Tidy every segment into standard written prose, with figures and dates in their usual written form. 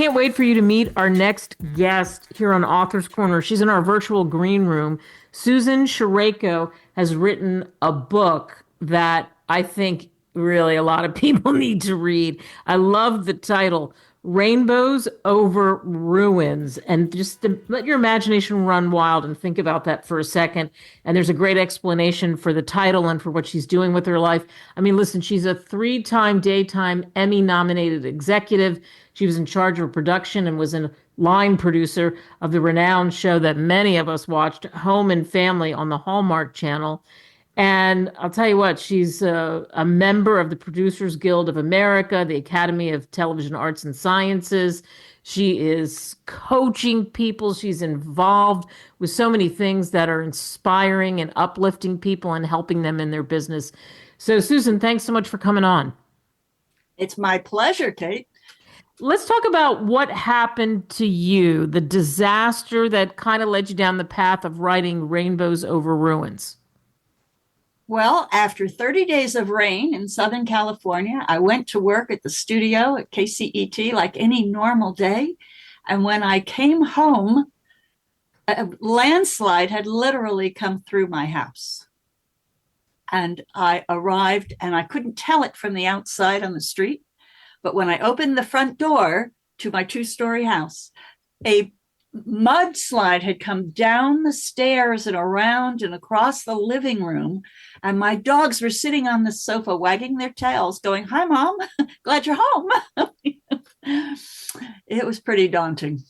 can't wait for you to meet our next guest here on Author's Corner. She's in our virtual green room. Susan Sherayko has written a book that I think really a lot of people need to read. I love the title, Rainbows Over Ruins. And just to let your imagination run wild and think about that for a second. And there's a great explanation for the title and for what she's doing with her life. I mean, listen, she's a three-time daytime Emmy-nominated executive. She was in charge of production and was a line producer of the renowned show that many of us watched, Home and Family, on the Hallmark Channel. And I'll tell you what, she's a member of the Producers Guild of America, the Academy of Television Arts and Sciences. She is coaching people. She's involved with so many things that are inspiring and uplifting people and helping them in their business. So, Susan, thanks so much for coming on. It's my pleasure, Kate. Let's talk about what happened to you, the disaster that kind of led you down the path of writing Rainbows Over Ruins. Well, after 30 days of rain in Southern California, I went to work at the studio at KCET like any normal day. And when I came home, a landslide had literally come through my house. And I arrived and I couldn't tell it from the outside on the street. But when I opened the front door to my two-story house, a mudslide had come down the stairs and around and across the living room. And my dogs were sitting on the sofa, wagging their tails, going, "Hi, Mom. Glad you're home." It was pretty daunting.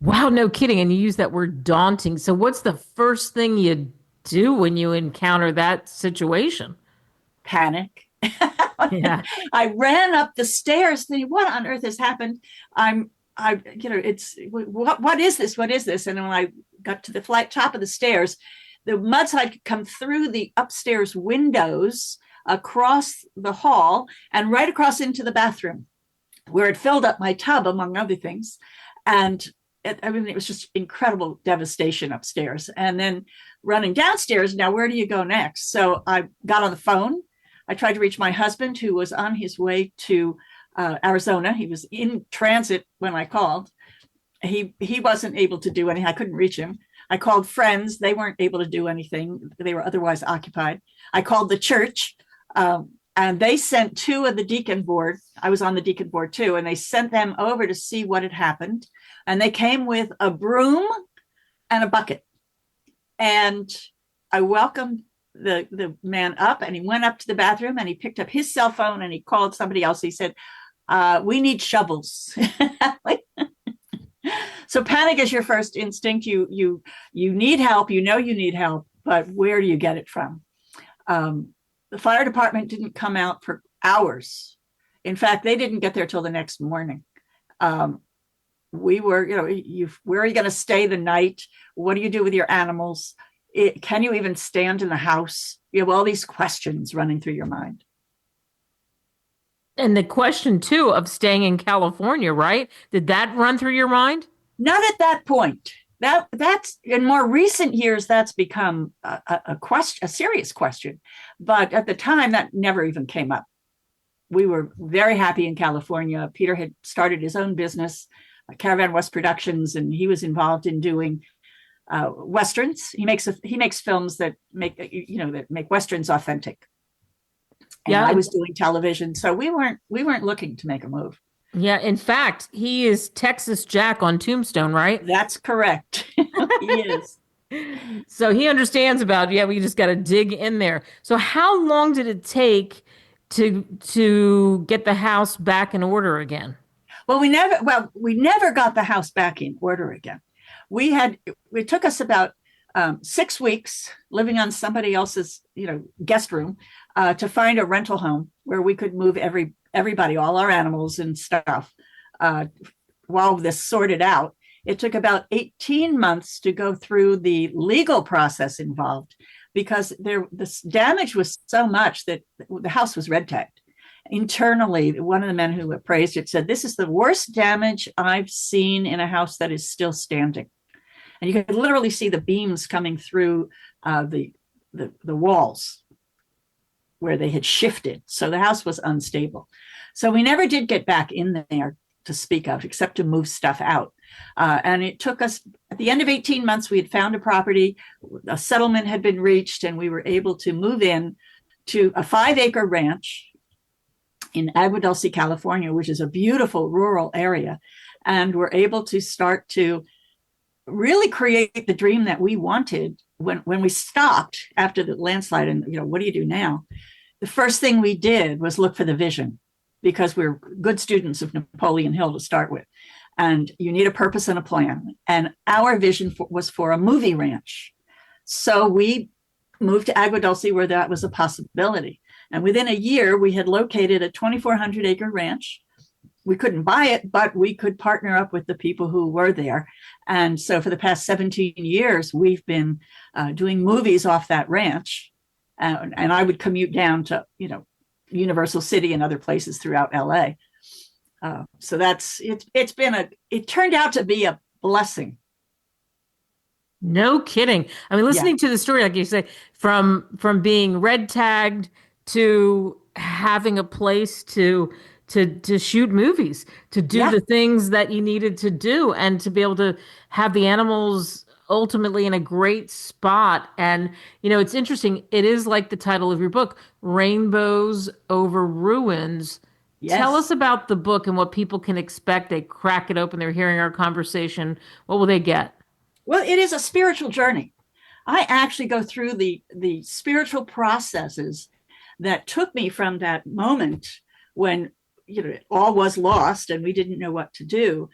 Wow, no kidding. And you use that word daunting. So what's the first thing you do when you encounter that situation? Panic. Yeah. I ran up the stairs thinking, what on earth has happened? It's what is this? What is this? And when I got to the top of the stairs, the mudslide could come through the upstairs windows across the hall and right across into the bathroom where it filled up my tub, among other things. And it was just incredible devastation upstairs. And then running downstairs, now where do you go next? So I got on the phone. I tried to reach my husband, who was on his way to Arizona. He was in transit when I called. He wasn't able to do anything. I couldn't reach him. I called friends. They weren't able to do anything. They were otherwise occupied. I called the church, and they sent two of the deacon board. I was on the deacon board too, and they sent them over to see what had happened. And they came with a broom and a bucket. And I welcomed the man up, and he went up to the bathroom and he picked up his cell phone and he called somebody else. He said, "We need shovels." So panic is your first instinct. You need help. You know you need help, but where do you get it from? The fire department didn't come out for hours. In fact, they didn't get there till the next morning. We were, where are you going to stay the night? What do you do with your animals? Can you even stand in the house? You have all these questions running through your mind. And the question, too, of staying in California, right? Did that run through your mind? Not at that point. That's in more recent years, that's become a serious question. But at the time, that never even came up. We were very happy in California. Peter had started his own business, Caravan West Productions, and he was involved in doing Westerns. He makes films that make Westerns authentic. And yeah, I was doing television, so we weren't looking to make a move. Yeah, in fact, he is Texas Jack on Tombstone, right? That's correct. He is. So he understands about, we just got to dig in there. So how long did it take to get the house back in order again? Well, we never got the house back in order again. It took us about 6 weeks living on somebody else's, guest room to find a rental home where we could move everybody, all our animals and stuff. While this sorted out, it took about 18 months to go through the legal process involved because this damage was so much that the house was red tagged. Internally, one of the men who appraised it said, "This is the worst damage I've seen in a house that is still standing." And you could literally see the beams coming through the walls where they had shifted. So the house was unstable. So we never did get back in there to speak of, except to move stuff out. And it took us, at the end of 18 months, we had found a property, a settlement had been reached, and we were able to move in to a 5-acre ranch in Agua Dulce, California, which is a beautiful rural area. And we're able to start to really create the dream that we wanted when we stopped after the landslide. And, what do you do now? The first thing we did was look for the vision, because we're good students of Napoleon Hill to start with. And you need a purpose and a plan. And our vision was for a movie ranch. So we moved to Agua Dulce, where that was a possibility. And within a year, we had located a 2,400 acre ranch. We couldn't buy it, but we could partner up with the people who were there. And so for the past 17 years, we've been doing movies off that ranch. And I would commute down to, Universal City and other places throughout LA. So it turned out to be a blessing. No kidding. I mean, listening to the story, like you say, from being red tagged to having a place to shoot movies, to do the things that you needed to do, and to be able to have the animals ultimately in a great spot. And, it's interesting. It is like the title of your book, Rainbows Over Ruins. Yes. Tell us about the book and what people can expect. They crack it open, they're hearing our conversation. What will they get? Well, it is a spiritual journey. I actually go through the spiritual processes that took me from that moment when, all was lost and we didn't know what to do,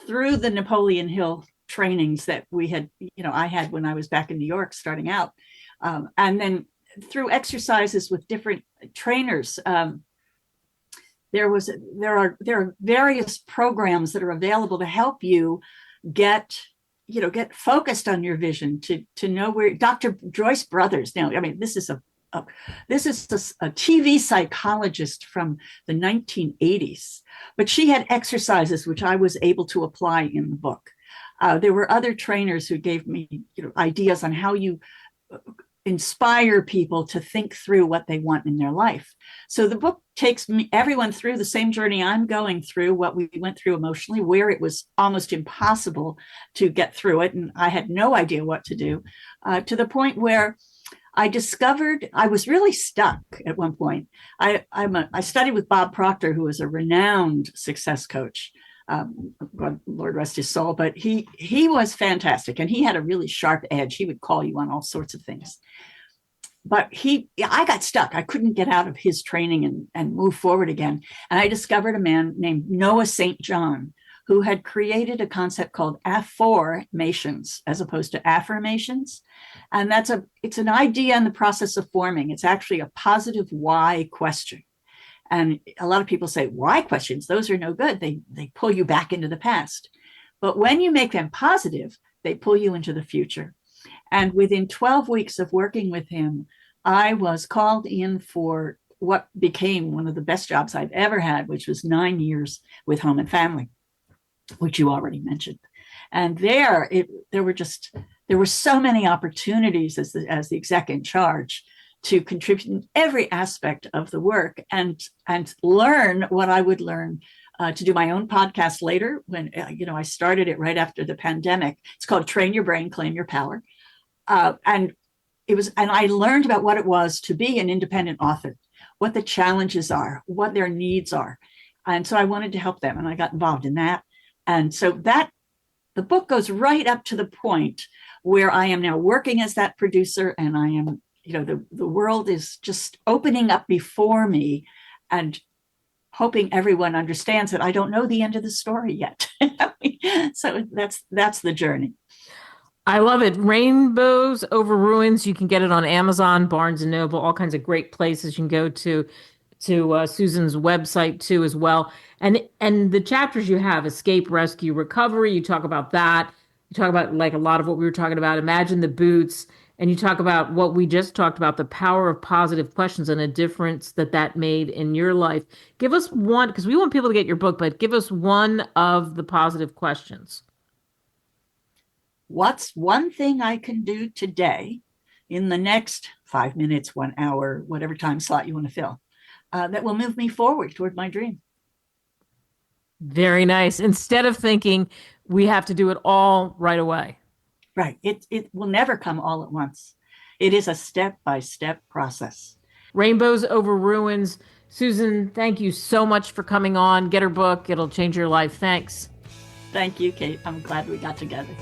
through the Napoleon Hill trainings that we had, I had when I was back in New York starting out. And then through exercises with different trainers. There are various programs that are available to help you get focused on your vision, to know where. Dr. Joyce Brothers. Now, I mean, this is a TV psychologist from the 1980s, but she had exercises which I was able to apply in the book. There were other trainers who gave me, ideas on how you inspire people to think through what they want in their life. So the book takes everyone through the same journey I'm going through, what we went through emotionally, where it was almost impossible to get through it, and I had no idea what to do, to the point where I discovered I was really stuck at one point. I studied with Bob Proctor, who was a renowned success coach. God, Lord rest his soul, but he was fantastic, and he had a really sharp edge. He would call you on all sorts of things. But I got stuck. I couldn't get out of his training and move forward again. And I discovered a man named Noah St. John, who had created a concept called afformations as opposed to affirmations. And it's an idea in the process of forming. It's actually a positive why question. And a lot of people say, why questions? Those are no good. They pull you back into the past. But when you make them positive, they pull you into the future. And within 12 weeks of working with him, I was called in for what became one of the best jobs I've ever had, which was 9 years with Home and Family, which you already mentioned. And there were so many opportunities as the exec in charge to contribute in every aspect of the work and learn what I would learn, to do my own podcast later when, I started it right after the pandemic. It's called Train Your Brain, Claim Your Power. And I learned about what it was to be an independent author, what the challenges are, what their needs are. And so I wanted to help them, and I got involved in that. And so the book goes right up to the point where I am now working as that producer, and I am, the world is just opening up before me, and hoping everyone understands that I don't know the end of the story yet. So that's the journey. I love it. Rainbows Over Ruins. You can get it on Amazon, Barnes and Noble, all kinds of great places you can go to Susan's website too as well. And the chapters you have, escape, rescue, recovery, you talk about that. You talk about like a lot of what we were talking about, imagine the boots, and you talk about what we just talked about, the power of positive questions and a difference that made in your life. Give us one, because we want people to get your book, but give us one of the positive questions. What's one thing I can do today in the next 5 minutes, 1 hour, whatever time slot you want to fill, that will move me forward toward my dream? Very nice. Instead of thinking we have to do it all right away. Right. It will never come all at once. It is a step by step process. Rainbows over ruins. Susan, thank you so much for coming on. Get her book. It'll change your life. Thanks. Thank you, Kate. I'm glad we got together.